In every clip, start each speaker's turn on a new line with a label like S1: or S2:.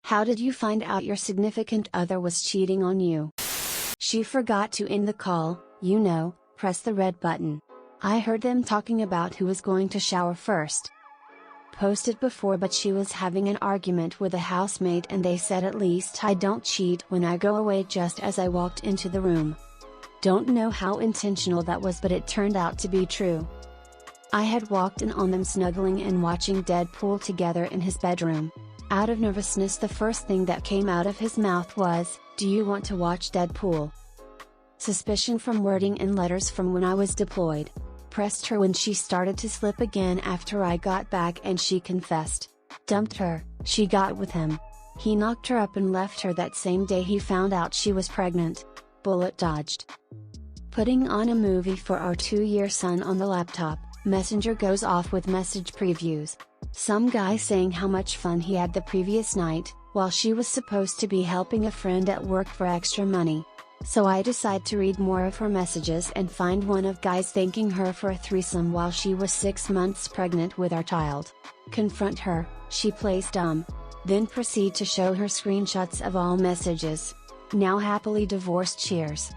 S1: How did you find out your significant other was cheating on you? She forgot to end the call, press the red button. I heard them talking about who was going to shower first. Posted before, but she was having an argument with a housemate and they said at least I don't cheat when I go away just as I walked into the room. Don't know how intentional that was, but it turned out to be true. I had walked in on them snuggling and watching Deadpool together in his bedroom. Out of nervousness, the first thing that came out of his mouth was, "Do you want to watch Deadpool?" Suspicion from wording and letters from when I was deployed. Pressed her when she started to slip again after I got back and she confessed. Dumped her, she got with him. He knocked her up and left her that same day he found out she was pregnant. Bullet dodged. Putting on a movie for our 2-year son on the laptop, Messenger goes off with message previews. Some guy saying how much fun he had the previous night, while she was supposed to be helping a friend at work for extra money. So I decide to read more of her messages and find one of guys thanking her for a threesome while she was 6 months pregnant with our child. Confront her, she plays dumb. Then proceed to show her screenshots of all messages. Now happily divorced, cheers.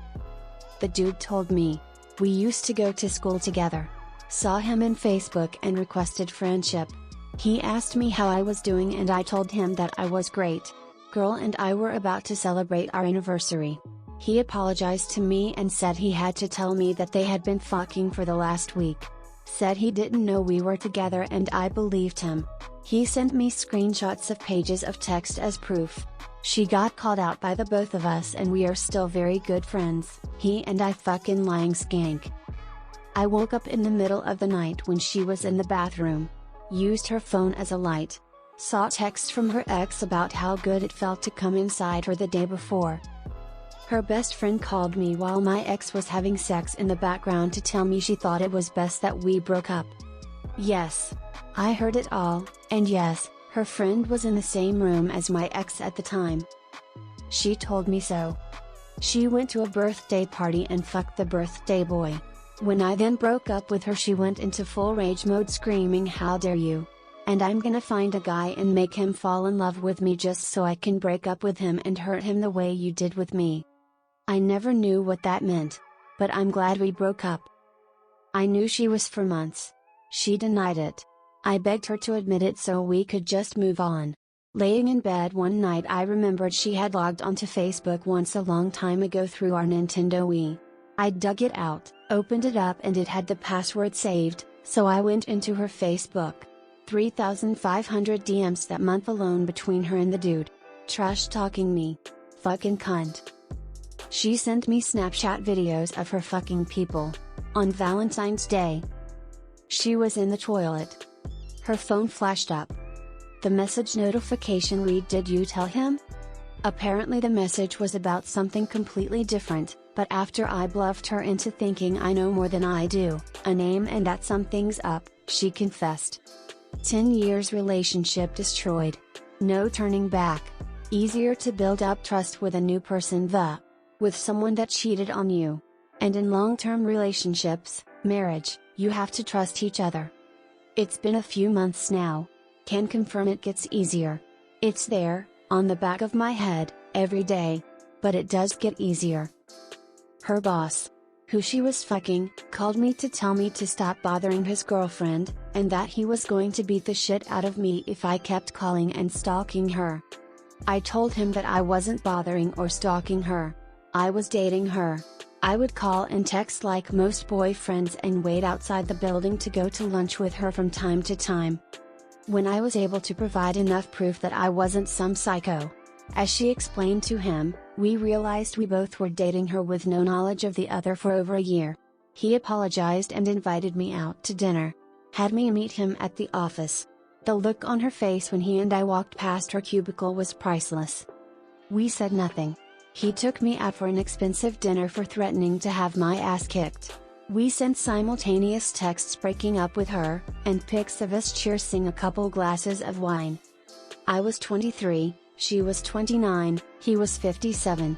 S1: The dude told me. We used to go to school together. Saw him in Facebook and requested friendship. He asked me how I was doing and I told him that I was great. Girl and I were about to celebrate our anniversary. He apologized to me and said he had to tell me that they had been fucking for the last week. Said he didn't know we were together and I believed him. He sent me screenshots of pages of text as proof. She got called out by the both of us and we are still very good friends. He and I fucking lying skank. I woke up in the middle of the night when she was in the bathroom. Used her phone as a light. Saw texts from her ex about how good it felt to come inside her the day before. Her best friend called me while my ex was having sex in the background to tell me she thought it was best that we broke up. Yes. I heard it all, and yes, her friend was in the same room as my ex at the time. She told me so. She went to a birthday party and fucked the birthday boy. When I then broke up with her, she went into full rage mode screaming, "How dare you? And I'm gonna find a guy and make him fall in love with me just so I can break up with him and hurt him the way you did with me." I never knew what that meant. But I'm glad we broke up. I knew she was for months. She denied it. I begged her to admit it so we could just move on. Laying in bed one night, I remembered she had logged onto Facebook once a long time ago through our Nintendo Wii. I dug it out, opened it up, and it had the password saved, so I went into her Facebook. 3,500 DMs that month alone between her and the dude. Trash talking me. Fucking cunt. She sent me Snapchat videos of her fucking people. On Valentine's Day. She was in the toilet. Her phone flashed up. The message notification read, "Did you tell him?" Apparently the message was about something completely different, but after I bluffed her into thinking I know more than I do, a name and that something's up, she confessed. 10 years relationship destroyed. No turning back. Easier to build up trust with a new person with someone that cheated on you. And in long-term relationships, marriage, you have to trust each other. It's been a few months now. Can confirm it gets easier. It's there, on the back of my head, every day. But it does get easier. Her boss, who she was fucking, called me to tell me to stop bothering his girlfriend, and that he was going to beat the shit out of me if I kept calling and stalking her. I told him that I wasn't bothering or stalking her. I was dating her. I would call and text like most boyfriends and wait outside the building to go to lunch with her from time to time. When I was able to provide enough proof that I wasn't some psycho, as she explained to him, we realized we both were dating her with no knowledge of the other for over a year. He apologized and invited me out to dinner. Had me meet him at the office. The look on her face when he and I walked past her cubicle was priceless. We said nothing. He took me out for an expensive dinner for threatening to have my ass kicked. We sent simultaneous texts breaking up with her, and pics of us cheersing a couple glasses of wine. I was 23, she was 29, he was 57.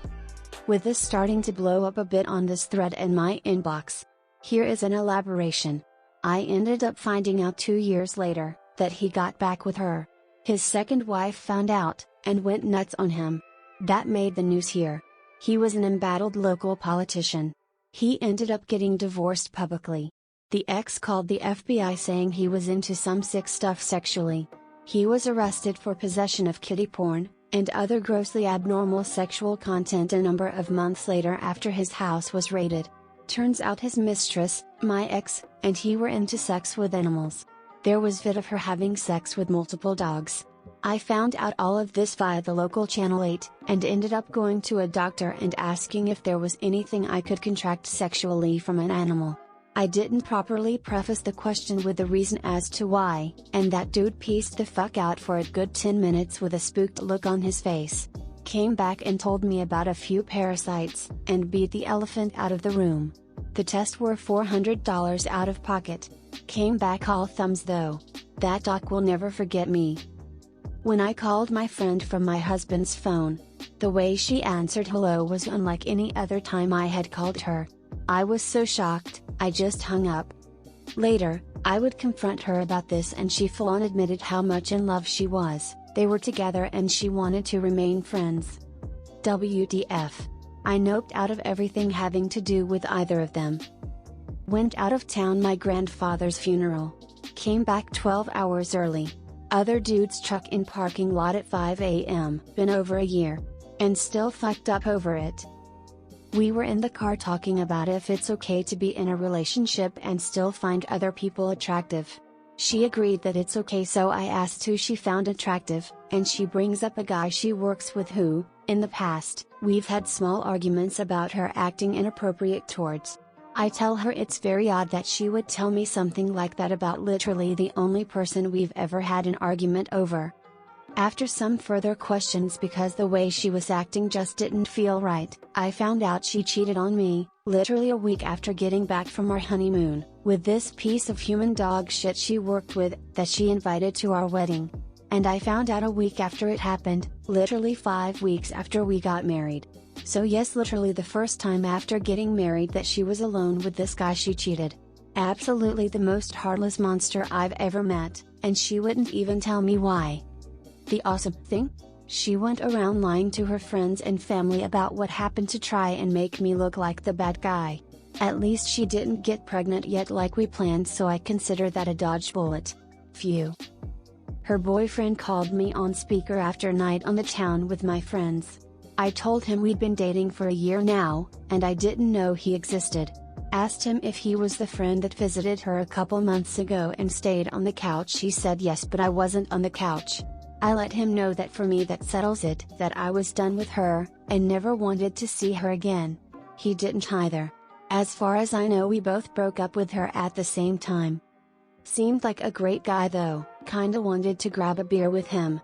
S1: With this starting to blow up a bit on this thread in my inbox. Here is an elaboration. I ended up finding out 2 years later, that he got back with her. His second wife found out, and went nuts on him. That made the news here. He was an embattled local politician. He ended up getting divorced publicly. The ex called the FBI saying he was into some sick stuff sexually. He was arrested for possession of kiddie porn and other grossly abnormal sexual content a number of months later after his house was raided. Turns out his mistress, my ex, and he were into sex with animals. There was vid of her having sex with multiple dogs. I found out all of this via the local Channel 8, and ended up going to a doctor and asking if there was anything I could contract sexually from an animal. I didn't properly preface the question with the reason as to why, and that dude pieced the fuck out for a good 10 minutes with a spooked look on his face. Came back and told me about a few parasites, and beat the elephant out of the room. The tests were $400 out of pocket. Came back all thumbs though. That doc will never forget me. When I called my friend from my husband's phone, the way she answered hello was unlike any other time I had called her. I was so shocked, I just hung up. Later, I would confront her about this and she full-on admitted how much in love she was. They were together and she wanted to remain friends. WTF. I noped out of everything having to do with either of them. Went out of town my grandfather's funeral. Came back 12 hours early. Other dude's truck in parking lot at 5 a.m. Been over a year. And still fucked up over it. We were in the car talking about if it's okay to be in a relationship and still find other people attractive. She agreed that it's okay, so I asked who she found attractive, and she brings up a guy she works with who, in the past, we've had small arguments about her acting inappropriate towards. I tell her it's very odd that she would tell me something like that about literally the only person we've ever had an argument over. After some further questions because the way she was acting just didn't feel right, I found out she cheated on me, literally a week after getting back from our honeymoon, with this piece of human dog shit she worked with, that she invited to our wedding. And I found out a week after it happened, literally 5 weeks after we got married. So yes, literally the first time after getting married that she was alone with this guy she cheated. Absolutely the most heartless monster I've ever met, and she wouldn't even tell me why. The awesome thing? She went around lying to her friends and family about what happened to try and make me look like the bad guy. At least she didn't get pregnant yet like we planned, so I consider that a dodged bullet. Phew. Her boyfriend called me on speaker after a night on the town with my friends. I told him we'd been dating for a year now, and I didn't know he existed. Asked him if he was the friend that visited her a couple months ago and stayed on the couch. He said yes, but I wasn't on the couch. I let him know that for me that settles it, that I was done with her, and never wanted to see her again. He didn't either. As far as I know, we both broke up with her at the same time. Seemed like a great guy though, kinda wanted to grab a beer with him.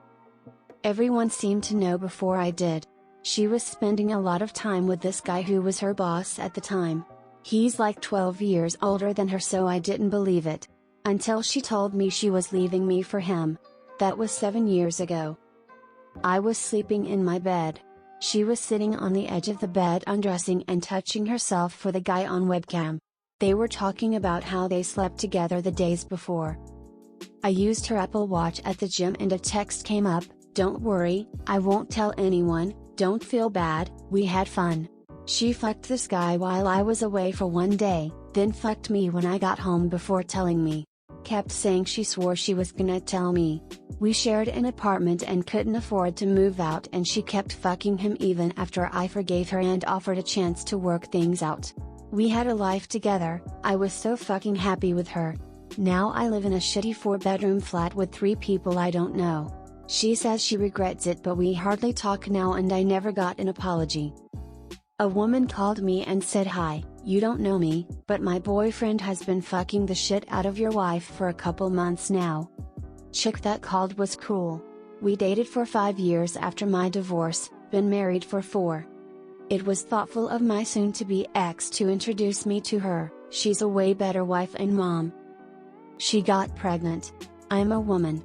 S1: Everyone seemed to know before I did. She was spending a lot of time with this guy who was her boss at the time. He's like 12 years older than her, so I didn't believe it. Until she told me she was leaving me for him. That was 7 years ago. I was sleeping in my bed. She was sitting on the edge of the bed undressing and touching herself for the guy on webcam. They were talking about how they slept together the days before. I used her Apple Watch at the gym and a text came up, "Don't worry, I won't tell anyone, don't feel bad, we had fun." She fucked this guy while I was away for 1 day, then fucked me when I got home before telling me. Kept saying she swore she was gonna tell me. We shared an apartment and couldn't afford to move out, and she kept fucking him even after I forgave her and offered a chance to work things out. We had a life together, I was so fucking happy with her. Now I live in a shitty 4-bedroom flat with 3 people I don't know. She says she regrets it, but we hardly talk now and I never got an apology. A woman called me and said, "Hi, you don't know me, but my boyfriend has been fucking the shit out of your wife for a couple months now." Chick that called was cool. We dated for 5 years after my divorce, been married for 4. It was thoughtful of my soon-to-be ex to introduce me to her. She's a way better wife and mom. She got pregnant. I'm a woman.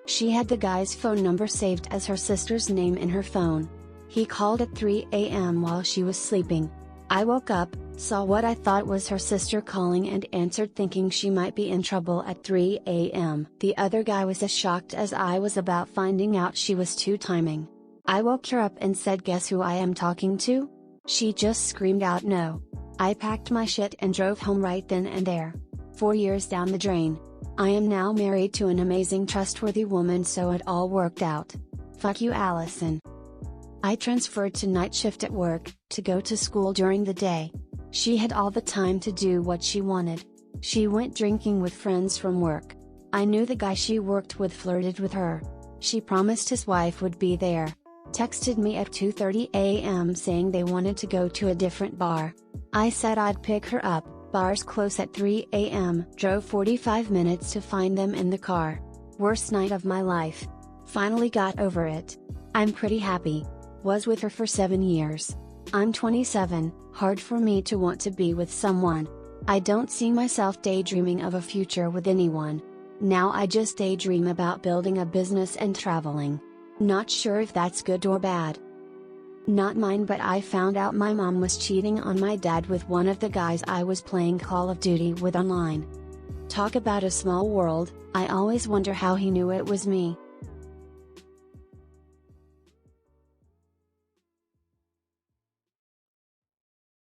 S1: She had the guy's phone number saved as her sister's name in her phone. He called at 3 a.m. while she was sleeping. I woke up, Saw what I thought was her sister calling and answered thinking she might be in trouble at 3 a.m. The other guy was as shocked as I was about finding out she was two-timing. I woke her up and said, "Guess who I am talking to?" She just screamed out no. I packed my shit and drove home right then and there. 4 years down the drain. I am now married to an amazing trustworthy woman, so it all worked out. Fuck you, Allison. I transferred to night shift at work, to go to school during the day. She had all the time to do what she wanted. She went drinking with friends from work. I knew the guy she worked with flirted with her. She promised his wife would be there. Texted me at 2:30 a.m. saying they wanted to go to a different bar. I said I'd pick her up, bars close at 3 a.m. Drove 45 minutes to find them in the car. Worst night of my life. Finally got over it. I'm pretty happy. Was with her for 7 years. I'm 27, hard for me to want to be with someone. I don't see myself daydreaming of a future with anyone. Now I just daydream about building a business and traveling. Not sure if that's good or bad. Not mine, but I found out my mom was cheating on my dad with one of the guys I was playing Call of Duty with online. Talk about a small world. I always wonder how he knew it was me.